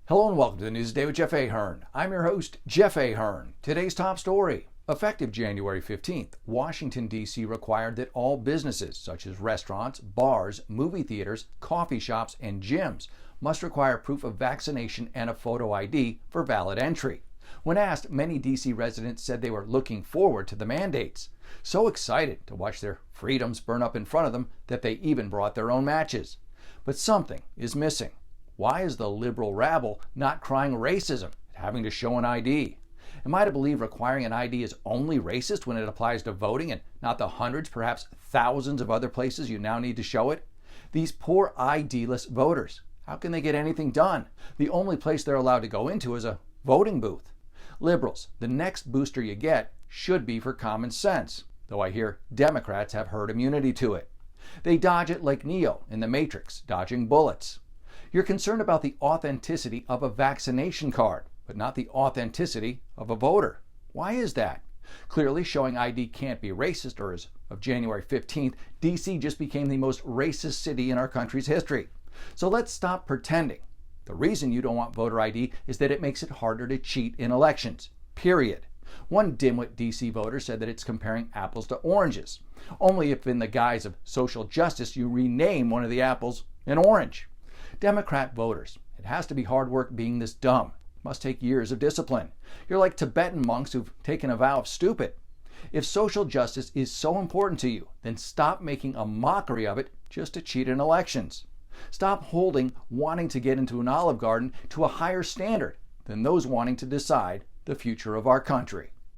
Hello and welcome to the News Today with Jeff Ahern. I'm your host, Jeff Ahern. Today's top story. Effective January 15th, Washington, D.C. required that all businesses, such as restaurants, bars, movie theaters, coffee shops, and gyms, must require proof of vaccination and a photo ID for valid entry. When asked, many D.C. residents said they were looking forward to the mandates. So excited to watch their freedoms burn up in front of them that they even brought their own matches. But something is missing. Why is the liberal rabble not crying racism at having to show an ID? Am I to believe requiring an ID is only racist when it applies to voting and not the hundreds, perhaps thousands of other places you now need to show it? These poor ID-less voters, how can they get anything done? The only place they're allowed to go into is a voting booth. Liberals, the next booster you get should be for common sense, though I hear Democrats have herd immunity to it. They dodge it like Neo in The Matrix, dodging bullets. You're concerned about the authenticity of a vaccination card, but not the authenticity of a voter. Why is that? Clearly, showing ID can't be racist, or as of January 15th, D.C. just became the most racist city in our country's history. So let's stop pretending. The reason you don't want voter ID is that it makes it harder to cheat in elections. Period. One dimwit D.C. voter said that it's comparing apples to oranges, only if in the guise of social justice you rename one of the apples an orange. Democrat voters, it has to be hard work being this dumb. It must take years of discipline. You're like Tibetan monks who've taken a vow of stupid. If social justice is so important to you, then stop making a mockery of it just to cheat in elections. Stop holding wanting to get into an Olive Garden to a higher standard than those wanting to decide the future of our country.